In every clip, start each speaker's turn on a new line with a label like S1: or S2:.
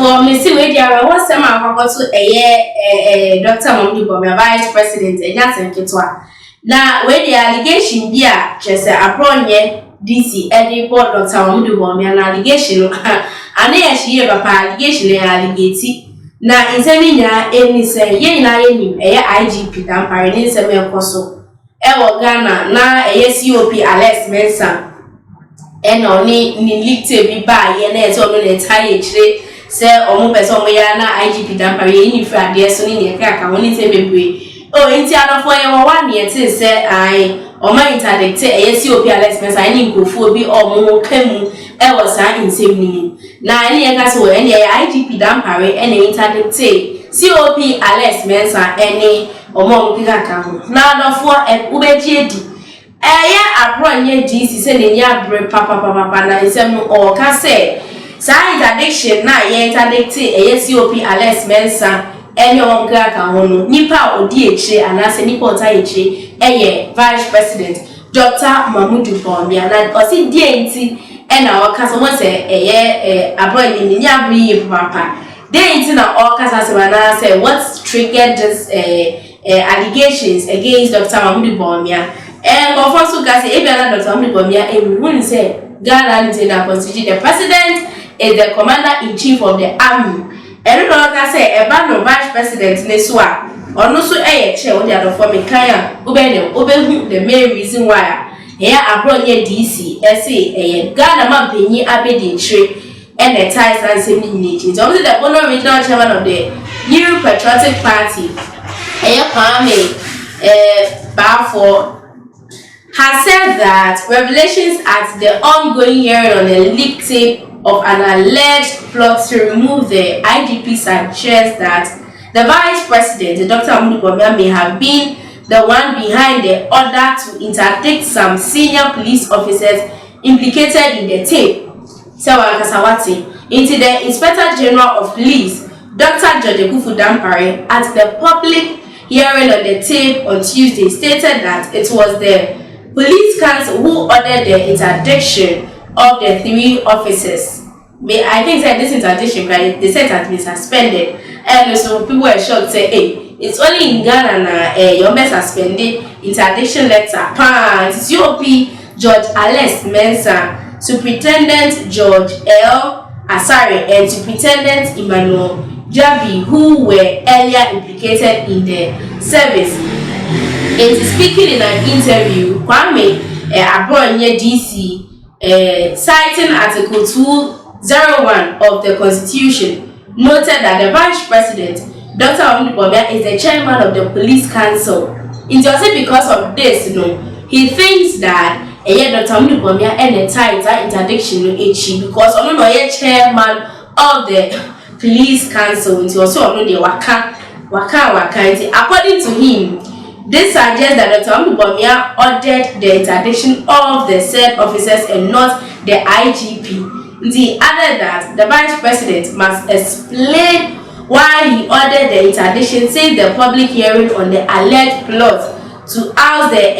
S1: for me see we there what some akoko to Dr. Mamdi Bawumia vice president Ejasen Ketwa. Na we the allegation bi a chese apronye DC any report Dr. Mamdi Bawumia na allegation ana ye hie papa allegation allegate na insemi nya eni say ye na ye nim IGP dampare ni nsem ekoso wo Ghana na COP Alex Mensa eno ni likte bi ba ye na eto no le taye chire se omo pese omo ya na IGP dampare ye ni fra de so ni ne ka woni se bebre o enti adofo ye wo wa ne ti se ai o ma interdict COP Alex Mensa ni nkofo bi omo kamu e wo sa insem ni na ni ye ka so ene IGP dampare ene interdict COP Alex Mensa ene omo nkika ka ho na adofo ubeji edi apronye DC se ne nya bre papa na insem no o ka se sa interdiction na ye interdict COP Alex Mensa ene o nkika ka ho no nipa odi eche anase nipa ota eche vice president Dr. Mamdi Bawumia na o si die enti ena o ka so mo se apronye ni nya bre papa de enti na o ka sa se na say what triggered this allegations against Dr. Mamdi Bawumia. And of course, you can say, Dr. Mamdi Bawumia, everyone say, Ghana is in the constitution. The president is the commander-in-chief of the army. And you can say, a band of vice president, Neswa, or no so a chair with the other form of Kaya, Ubenu, the main reason why. Here, I brought here DC, SA, Ghana man penny abedi tree, and the ties and same nations. Only the Bono regional chairman of the New Patriotic Party, Kwame Bawumia, has said that revelations at the ongoing hearing on a leaked tape of an alleged plot to remove the IGP suggest that the vice president, Dr. Mamdi Bawumia, may have been the one behind the order to interdict some senior police officers implicated in the tape. Sewa Kasawati, into the Inspector General of Police, Dr. George Dampare, at the public hearing on the tape on Tuesday, stated that it was the police council who ordered the interdiction of the 3 officers. I think that this interdiction, they said has been suspended, and so people were shocked. Say, hey, it's only in Ghana na your best suspended interdiction letter. COP George Alex Mensa, Superintendent George L. Asare, and Superintendent Emmanuel Jabi, who were earlier implicated in the service. And speaking in an interview, Kwame Abonye DC, citing Article 201 of the Constitution, noted that the Vice President, Dr. Mamdi Bawumia, is the chairman of the Police Council. It's also because of this, he thinks that Dr. Mamdi Bawumia and the title interdiction because I'm not a chairman of the Police Council. It's also on the waka. According to him, this suggests that Dr. Mamdi Bawumia ordered the interdiction of the said officers and not the IGP. He added that the Vice President must explain why he ordered the interdiction since the public hearing on the alleged plot to oust the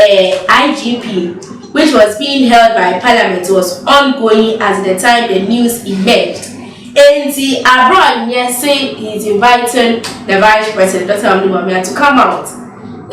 S1: IGP, which was being held by Parliament, was ongoing at the time the news emerged. And the Abroad say he's inviting the Vice President, Dr. Mamdi Bawumia, to come out.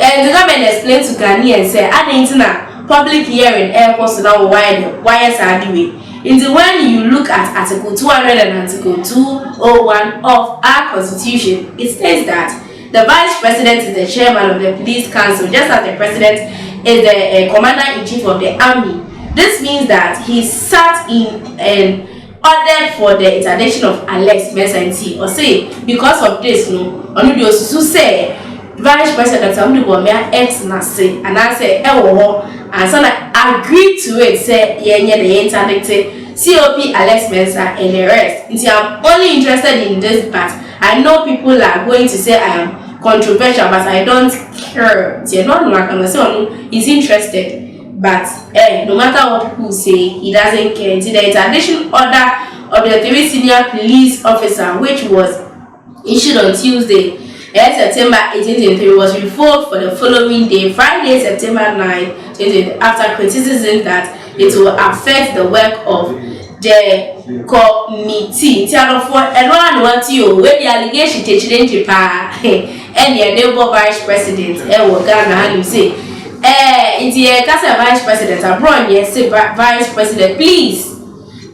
S1: And the government explained to Ghanaians and said, I think public hearing airports now why are doing. And when you look at Article 200 and Article 201 of our Constitution, it states that the Vice President is the chairman of the Police Council, just as the President is the Commander-in-Chief of the Army. This means that he sat in and ordered for the interdiction of Alex Mensa, or say because of this, Onudio say Vice President Dr. Mamdi Bawumia ex nase and I say and so I agreed to it, say the interdicted COP Alex Mensa and the rest. See, I'm only interested in this part. I know people are going to say I am controversial, but I don't care. See, not like I'm saying he's interested. But no matter what people say, he doesn't care. See, the interdiction order of the 3 senior police officers, which was issued on Tuesday, September 18, was revoked for the following day, Friday, September 9, after criticism that it will affect the work of the committee. For everyone what you where the allegation to pa and your neighbor vice president Ghana how you say it's the vice president abroad yes vice president please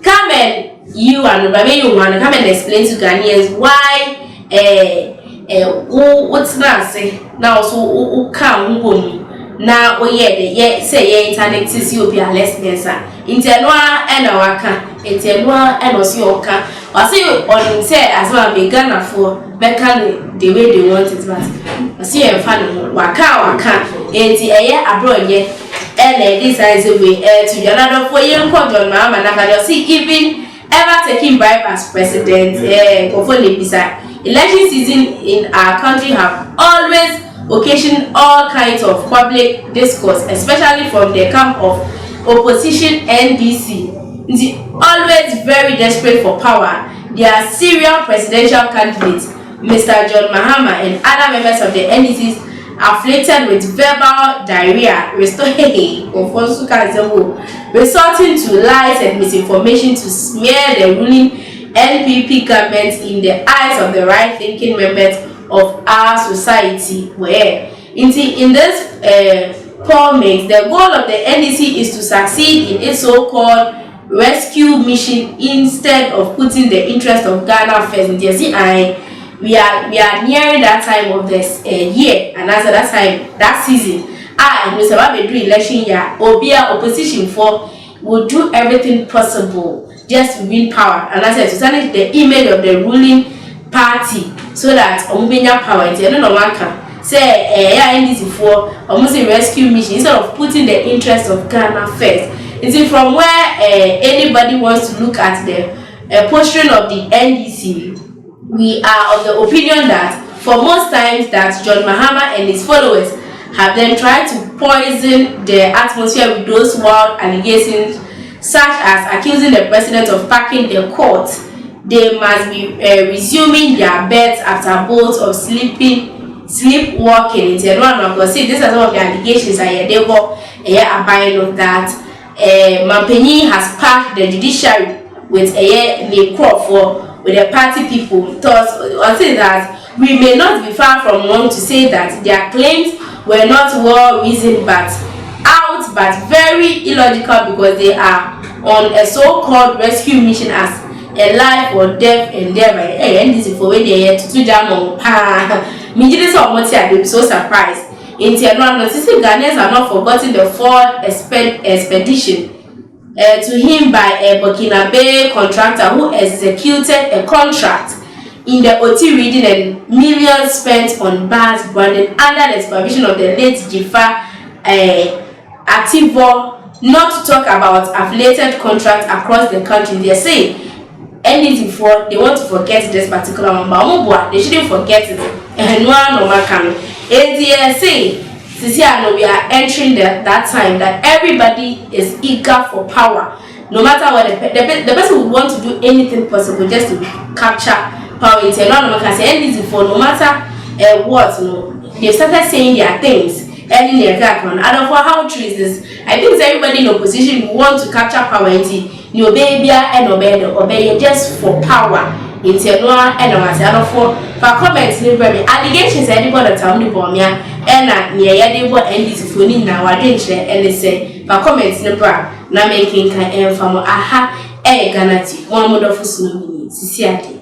S1: come and you and you want to come and explain to Ghanaians why what's that say now so come home na oye say internet Ethiopia lesbians internwa and waka internwa and osioka or say on say as well be Ghana for better the way they want it but see em fan waka enti abroad ye this is a way to the another for young John Mahama na see even ever taking bribe as president election season in our country have always occasioned all kinds of public discourse, especially from the camp of opposition NDC. They always very desperate for power. Their serial presidential candidates, Mr. John Mahama and other members of the NDCs, afflicted with verbal diarrhea, resorting to lies and misinformation to smear the ruling NPP government in the eyes of the right-thinking members of our society. Where in this poll mix, the goal of the NDC is to succeed in its so-called rescue mission instead of putting the interest of Ghana first. We are nearing that time of this year, and as that time that season, and we about to do election year. Obia opposition for will do everything possible just to win power, and as I said to tarnish the image of the ruling party so that omubinya power into no one say NDC for almost a rescue mission instead of putting the interest of Ghana first. It's from where anybody wants to look at the posturing of the NDC. We are of the opinion that for most times that John Mahama and his followers have then tried to poison the atmosphere with those wild allegations such as accusing the president of packing the court. They must be resuming their beds after bouts of sleepwalking. See, these are some of the allegations that they were abiding of that. Mampeni has packed the judiciary with a crop with the party people. Thus, I say that we may not be far from wrong to say that their claims were not well reasoned but very illogical because they are on a so-called rescue mission as a life or death endeavor. And this is for when they are to jam on. Me so surprised. In Tianuan, Ghanaians are not forgotten the Ford expedition to him by a Burkinabe contractor who executed a contract in the OT region and millions spent on bars branded under the supervision of the late Jifa Activo, not to talk about affiliated contracts across the country. They say anything for they want to forget this particular one, but they shouldn't forget it. And one no can. They say we are entering that time that everybody is eager for power. No matter what the person would want to do anything possible just to capture power. No can say anything for no matter what. They started saying their things. And their background. I don't know how true is this. I think everybody in opposition who want to capture power into new baby and obey just for power. Into no and for comments allegations anybody that town the Bawumia and near Yadibo and this phone now I didn't share and they say for comments in the bra na making can from aha Ganati one more of us no Sisiati.